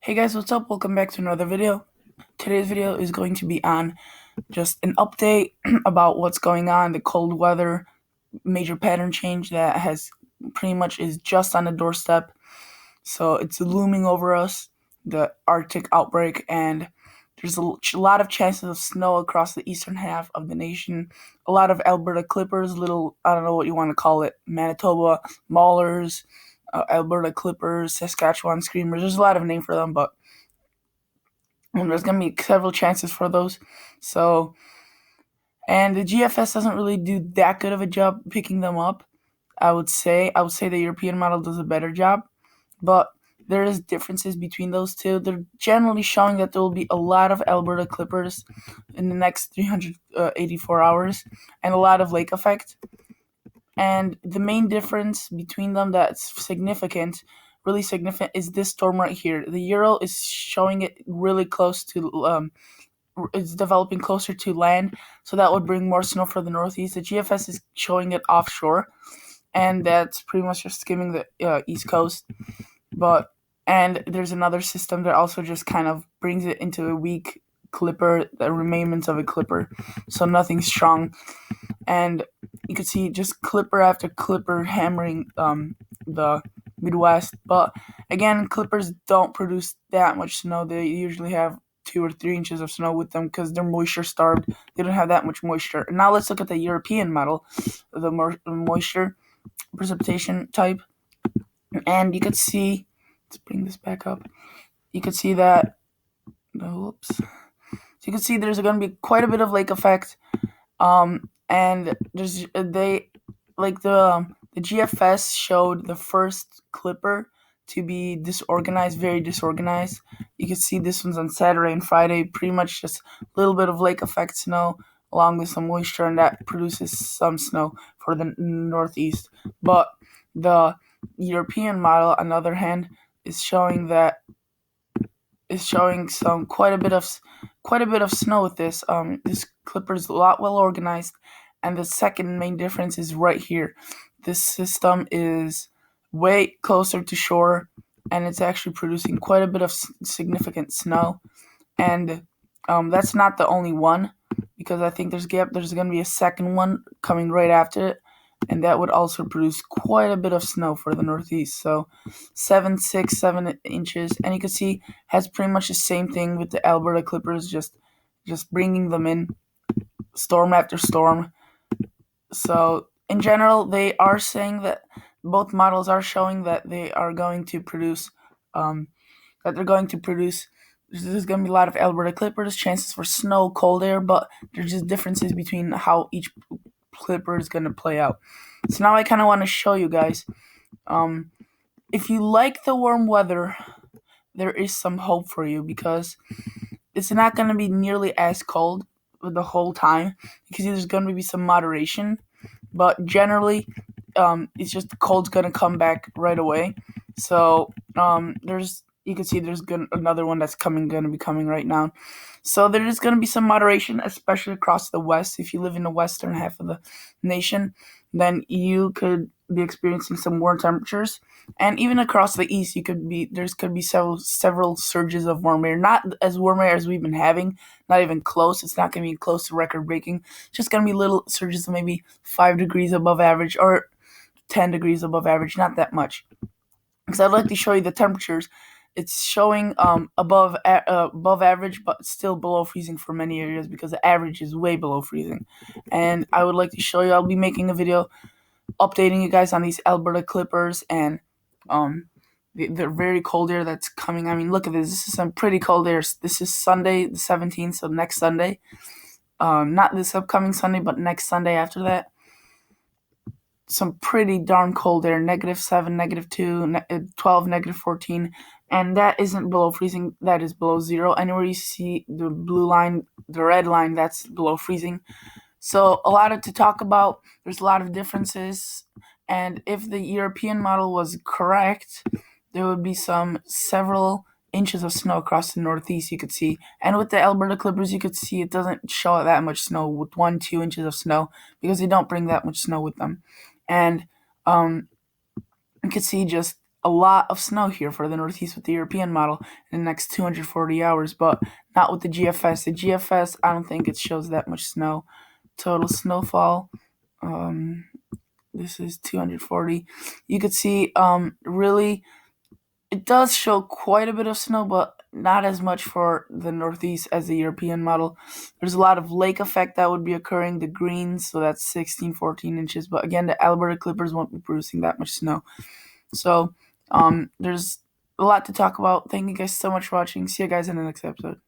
Hey guys, what's up? Welcome back to another video. Today's video is going to be on just an update about what's going on, the cold weather, major pattern change that has pretty much is just on the doorstep. So it's looming over us, the Arctic outbreak, and there's a lot of chances of snow across the eastern half of the nation. A lot of Alberta Clippers, little, I don't know what you want to call it, Manitoba Maulers, Alberta Clippers, Saskatchewan Screamers. There's a lot of names for them, but there's going to be several chances for those. So, and the GFS doesn't really do that good of a job picking them up. I would say the European model does a better job, but there is differences between those two. They're generally showing that there will be a lot of Alberta Clippers in the next 384 hours and a lot of lake effect. And the main difference between them that's significant, really significant, is this storm right here. The Euro is showing it really close to, it's developing closer to land, so that would bring more snow for the Northeast. The GFS is showing it offshore, and that's pretty much just skimming the East Coast. And there's another system that also just kind of brings it into a weak clipper, the remains of a clipper, so nothing strong. And you could see just clipper after clipper hammering the Midwest. But again, clippers don't produce that much snow. They usually have 2 or 3 inches of snow with them because they're moisture starved. They don't have that much moisture. Now let's look at the European model, the moisture precipitation type. And you could see, let's bring this back up. You could see that, whoops. So you can see there's going to be quite a bit of lake effect. And there's the GFS showed the first clipper to be disorganized, very disorganized. You can see this one's on Saturday and Friday, pretty much just a little bit of lake effect snow along with some moisture, and that produces some snow for the Northeast. But the European model, on the other hand, is showing some quite a bit of snow with this. This clipper is a lot well organized, and the second main difference is right here. This system is way closer to shore, and it's actually producing quite a bit of significant snow. And that's not the only one, because I think there's going to be a second one coming right after it, and that would also produce quite a bit of snow for the Northeast. So 7 inches, and you can see has pretty much the same thing with the Alberta Clippers, just bringing them in storm after storm. So in general, they are saying that both models are showing that they are going to produce, that they're going to produce. There's going to be a lot of Alberta Clippers, chances for snow, cold air, but there's just differences between how each clipper is going to play out. So now I kind of want to show you guys, if you like the warm weather, there is some hope for you, because it's not going to be nearly as cold the whole time, because there's going to be some moderation, but generally it's just the cold's going to come back right away. So you can see there's another one that's going to be coming right now. So there is going to be some moderation, especially across the west. If you live in the western half of the nation, then you could be experiencing some warm temperatures. And even across the east, could be several surges of warm air. Not as warm air as we've been having, not even close. It's not going to be close to record breaking. Just going to be little surges of maybe 5 degrees above average or 10 degrees above average, not that much. Because I'd like to show you the temperatures. It's showing above average, but still below freezing for many areas, because the average is way below freezing. And I would like to show you. I'll be making a video updating you guys on these Alberta Clippers and the very cold air that's coming. I mean, look at this. This is some pretty cold air. This is Sunday the 17th, so next Sunday. Not this upcoming Sunday, but next Sunday after that. Some pretty darn cold air, -7, -2, 12, -14, and that isn't below freezing, that is below zero. Anywhere you see the blue line, the red line, that's below freezing. So a lot to talk about. There's a lot of differences, and if the European model was correct, there would be several inches of snow across the Northeast, you could see. And with the Alberta Clippers, you could see it doesn't show that much snow, with 1-2 inches of snow, because they don't bring that much snow with them. And you can see just a lot of snow here for the Northeast with the European model in the next 240 hours, but not with the GFS. The GFS, I don't think it shows that much snow. Total snowfall. Um, this is 240. You could see really it does show quite a bit of snow, but not as much for the Northeast as the European model. There's a lot of lake effect that would be occurring, the greens, so that's 16, 14 inches. But again, the Alberta Clippers won't be producing that much snow. So there's a lot to talk about. Thank you guys so much for watching. See you guys in the next episode.